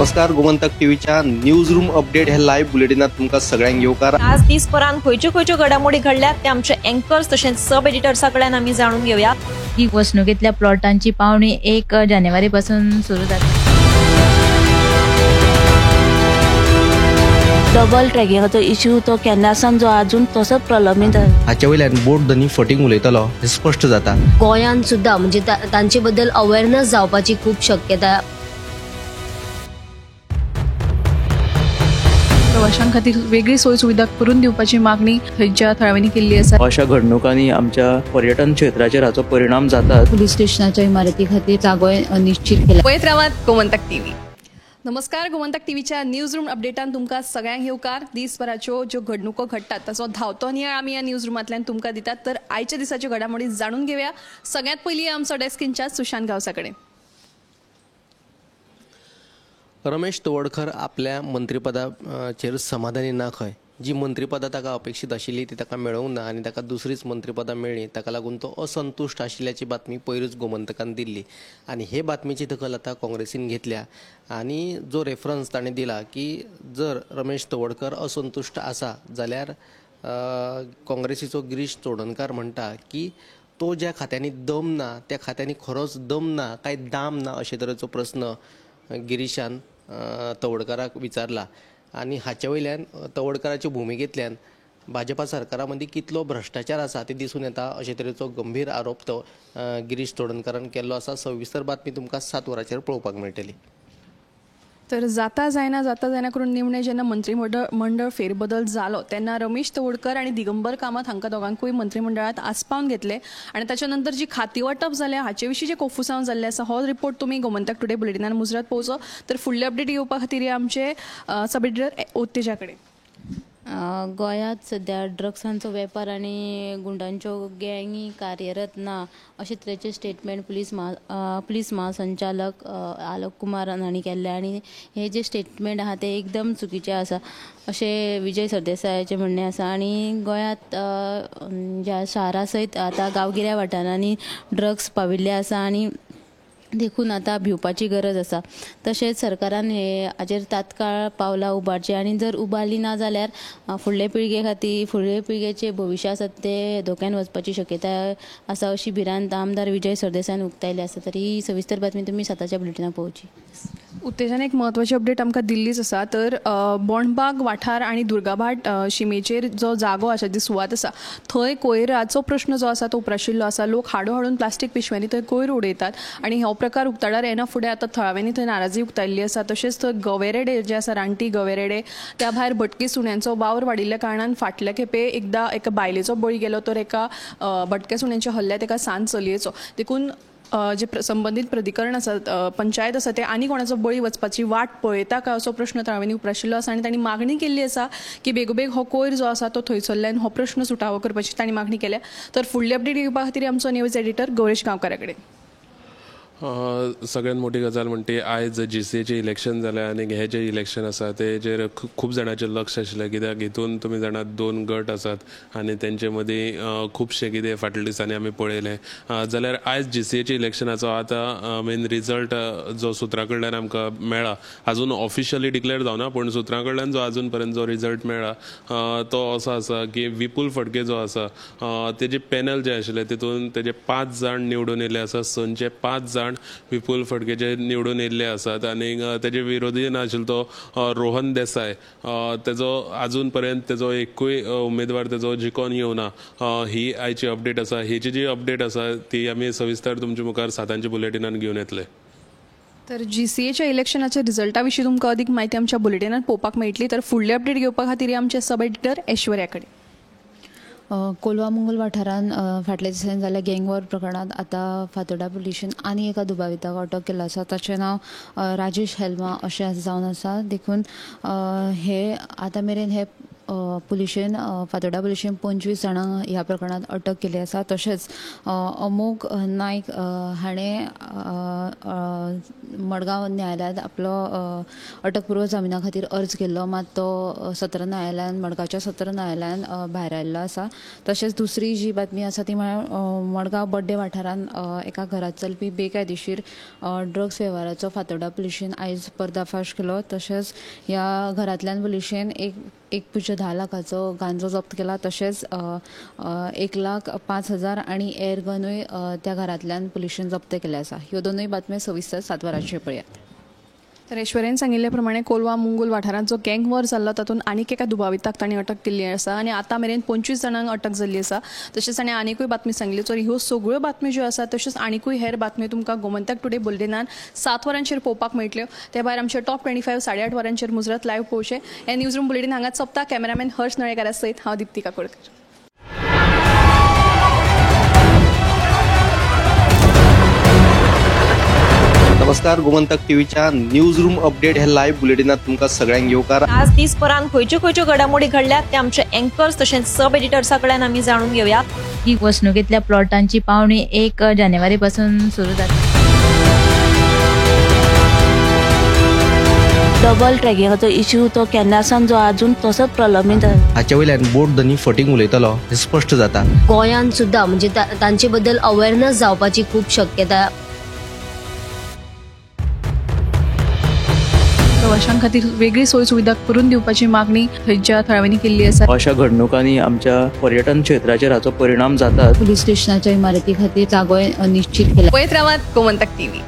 नमस्कार. गोमंतक टीव्हीच्या news room update हे लाईव्ह बुलेटिनात तुमका सगळ्यांक येवकार. आज दिसभरात खंयच्यो घडामोडी घडल्यात ते आमचे एंकर्स तशेंच सब एडिटर्साकडल्यान आमी जाणून घेवया. ही वसणुकेतल्या प्लॉटांची पावणी 1 जानेवारीपासून सुरू जाता. डबल ट्रॅकिंगाचो इश्यू तो केन्नासान जो अजून तसोच प्रलंबीत आसा. हाच्या वयल्यान बोट धनी फटींग उलयतलो हे स्पश्ट जाता. गोंयांत सुद्दां म्हणजे तांचे बद्दल अवेअरनेस जावपाची खूब शक्यता. प्रवाशांक खातीर वेगळी सोय सुविधा करून दिवपाची मागणी थंयच्या थळाव्यांनी केल्ली आसा. अशा घडणुकांनी आमच्या पर्यटन क्षेत्राचेर हाचो परिणाम जाता. पोलीस स्टेशनाच्या इमारती खातीर जागो निश्चित केला. पळयत रावात गोमंतक टीव्ही. नमस्कार. गोमंतक टीव्हीच्या न्यूज रूम अपडेटान तुमकां सगळ्यांक येवकार. दिसभराच्यो ज्यो घडणुको घडटात ताचो धांवतो नियाळ आमी ह्या न्यूज रूमांतल्यान तुमकां दितात. तर आयच्या दिसाच्यो घडामोडी जाणून घेवया. सगळ्यात पयलीं आमचो डेस्क इंचार्ज सुशांत गावसा कडेन. रमेश तवडकर आपल्या मंत्रिपदाचेर समाधानी ना खंय. जी मंत्रिपदां ताका अपेक्षीत आशिल्ली ती ताका मेळूंक ना आनी ताका दुसरीच मंत्रिपदां मेळ्ळी. ताका लागून तो असंतुश्ट आशिल्ल्याची बातमी पयरूच गोमंतकान दिल्ली आनी हे बातमेची दखल आतां काँग्रेसीन घेतल्या. आनी जो रेफरन्स ताणें दिला की जर रमेश तवडकर असंतुश्ट आसा जाल्यार काँग्रेसीचो गिरीश चोडणकार म्हणटा की तो ज्या खात्यांनी दम ना त्या खात्यांनी खरोच दम ना काय दाम ना अशे तरेचो प्रस्न गिरीशान तवडकराक विचारला. आनी हाचे वयल्यान तवडकराचे भुमिकेंतल्यान भाजपा सरकारा मदीं कितलो भ्रश्टाचार आसा ते दिसून येता अशे तरेचो गंभीर आरोप तो गिरीश चोडणकरान केल्लो आसा. सविस्तर बातमी तुमकां 7 वरांचेर पळोवपाक मेळटली. तर जाता जायना करून निमणे जेन्ना मंत्रिमंडळ फेरबदल जालो तेन्ना रमेश तवडकर आणि दिगंबर कामत हांकां दोगांकूय मंत्रिमंडळात आस्पावन घेतले आणि त्याच्या नंतर जी खाती वाटप जाल्या हाचे विशीं जे कोफुसांव जाल्ले आसा हो रिपोर्ट तुमी गोमंतक टुडे बुलेटिनान मुजरत पळोवचो. तर फुडले अपडेट घेवपा खातीर आमचे सब एडिटर ओतेजा कडेन. गोंयांत सध्या ड्रग्सांचो वेपार आनी गुंडांच्यो गँगी कार्यरत ना अशे तरेचे स्टेटमेंट पुलीस महासंचालक आलोक कुमार हांणी केल्ले आनी हे जे स्टेटमेंट आहा ते एकदम चुकीचे आसा अशें विजय सरदेसायाचें म्हणणें आसा. आनी गोंयांत ज्या शारा सयत आतां गांवगिऱ्या वाठारांनी ड्रग्स पाविल्ले आसा आनी देखून आतां भिवपाची गरज आसा. तशेंच सरकारान हाचेर तात्काळ पावलां उबारची आनी जर उबारली ना जाल्यार फुडले पिळगेचे भविश्य आसा ते धोक्यान वचपाची शक्यताय आसा अशी भिरांत आमदार विजय सरदेसायान उक्तायली आसा. तर ही सविस्तर बातमी तुमी 7च्या बुलेटिनान पळोवची. उत्तेजान एक म्हत्वाची अपडेट आमकां दिल्लीच आसा. तर बोंडबाग वाठार आनी दुर्गाभाट शिमेचेर जो जागो आसा जी सुवात आसा थंय कोयराचो प्रश्न जो आसा तो उप्राशिल्लो आसा. लोक हाडून प्लास्टीक पिशव्यांनी थंय कोयर उडयतात आनी हो प्रकार उक्ताडार येना फुडें आतां थळाव्यांनी थंय नाराजी उक्तायल्ली आसा. तशेंच थंय गवेरेडे जे आसा रानटी गवेरेडे त्या भायर भटकी सुण्यांचो वावर वाडिल्ल्या कारणान फाटल्या खेपे एकदां एका बायलेचो बळी गेलो तर एका भटक्या सुण्यांच्या हल्ल्यात एका सांत चलयेचो. देखून जे संबंधीत प्राधिकरण आसा पंचायत आसा ते आनी कोणाचो बळी वचपाची वाट पळयता काय असो प्रश्न थळाव्यांनी उप्राशिल्लो आसा आनी तांणी मागणी केल्ली आसा की बेगोबेग हो कोयर जो आसा तो थंयसरल्यान हो प्रश्न सुटावो करपाची तांणी मागणी केल्या. तर फुडली अपडेट घेवपा खातीर आमचो न्यूज एडिटर गौरेश गांवकारा कडेन. सगळ्यात मोठी गजाल म्हणटी आयज GCAचें इलेक्शन जालें आनी हे जे इलेक्शन आसा तेजेर खूब जाणांचें लक्ष आशिल्लें कित्याक हितून तुमी जाणात 2 गट आसात आनी तेंचे मदीं खुबशे कितें फाटल्या दिसांनी आमी पळयलें. जाल्यार आयज GCAच्या इलेक्शनाचो आतां मेन रिजल्ट जो सुत्रा कडल्यान आमकां मेळ्ळा अजून ऑफिशियली डिक्लेअर जावना पूण सुत्रा कडल्यान जो अजून पर्यंत जो रिजल्ट मेळ्ळा तो असो आसा की विपुल फडके जो आसा तेजे पॅनल जे आशिल्ले तितून तेजे 5 जाण निवडून येयल्ले आसा. 6चे 5 जाण विपुल फडकेचे निवडून येयल्ले आसात आनी तेजे विरोधीन आशिल्लो तो रोहन देसाय तेजो अजून पर्यंत तेजो एकूय उमेदवार तेजो जिखून येवना. ही आयची अपडेट आसा. हेची जी अपडेट आसा ती आमी सविस्तर तुमच्या मुखार 7च्या बुलेटिनान घेवन येतले. तर GCAच्या इलेक्शनाच्या रिजल्टा विशीं तुमकां अदीक म्हायती आमच्या बुलेटिनान पळोवपाक मेळटली. तर फुडले अपडेट घेवपा खातीर आमचे सब एडिटर ऐश्वर्या कडेन. कोलवा मंगल वाठारान फाटल्या दिसांनी जाल्ल्या गँगवॉर प्रकरणात आतां फातोर्डा पुलिशेन आनी एका दुबाविताक अटक केला आसा. ताचें नांव राजेश हेल्मा अशें जावन आसा. देखून हे आतां मेरेन हे पुलिशेन फातोड्डा पुलिशेन 25 जाणांक ह्या प्रकरणात अटक केली आसा. तशेंच अमोग नायक हाणें मडगांव न्यायालयांत आपलो अटकपूर्व जामिना खातीर अर्ज केल्लो, मात तो सत्र न्यायालयान मडगांवच्या सत्र न्यायालयान भायर आयिल्लो आसा. तशेंच दुसरी जी बातमी आसा ती म्हळ्यार मडगांव बड्डे वाठारांत एका घरात चलपी बेकायदेशीर ड्रग्स वेव्हाराचो फातोड्डा पुलिशेन आयज पर्दाफाश केलो. तशेंच ह्या घरांतल्यान पुलिशेन 1.10 लाखाचो गांजो जप्त केला. तशेंच 1,05,000 आनी एअर गनूय त्या घरांतल्यान पुलिशेन जप्त केले आसा. ह्यो दोनूय बातम्यो सविस्तर 7 वरांचेर पळयात. तर ऐश्वर्यान सांगिल्ले प्रमाणे कोलवा मुंगूल वाठारांत जो गँग वॉर जाल्लो तातूंत आनीक एका दुबाविताक तांणी अटक केल्ली आसा आनी आतां मेरेन 25 जाणांक अटक जाल्ली आसा. तशेंच ताणें आनीकूय बातमी सांगली. तर ह्यो सगळ्यो बातम्यो ज्यो आसा तशेंच आनीकूय हेर बातम्यो तुमकां गोमंतक टुडे बुलेटिनान 7 वरांचेर पळोवपाक मेळटल्यो. त्या भायर आमचे टॉप 25 8:30 वरांचेर मुजरत लायव्ह पळोवचे. हे न्यूज रूम बुलेटिन हांगाच सोंपता. कॅमेरामॅन हर्ष नळेकारा सयत हांव दिप्ती काकोडकर. नमस्कार, गोमंतक टीव्हीच्या न्यूज रूम अपडेट ह्या लायव्ह बुलेटिनात तुमकां सगळ्यांक येवकार. आज दिसभरान खंयच्यो घडामोडी घडल्यात ते आमचे एंकर्स तशेंच सब एडिटर्सा कडल्यान आमी जाणून घेवया. ही वसणुकेतल्या प्लॉटांची पावणी 1 जानेवारी पासून सुरू जाता. डबल ट्रॅकिंगाचो इश्यू तो केन्नासान जो अजून तसोच प्रलंबीत आसा. हाच्या वयल्यान बोट धनी फटींग उलयतलो हे स्पश्ट जाता. गोंयांत सुद्दां म्हणजे तांचे बद्दल अवेअरनेस जावपाची खूब शक्यता. प्रवाशां खातीर वेगळी सोय सुविधा करून दिवपाची मागणी थंयच्या थळाव्यांनी केल्ली आसा. अशा घडणुकांनी आमच्या पर्यटन क्षेत्राचेर हाचो परिणाम जाता. पुलीस स्टेशनाच्या इमारती खातीर जागो निश्चित केला. पळयत रावात गोमंतक टीव्ही.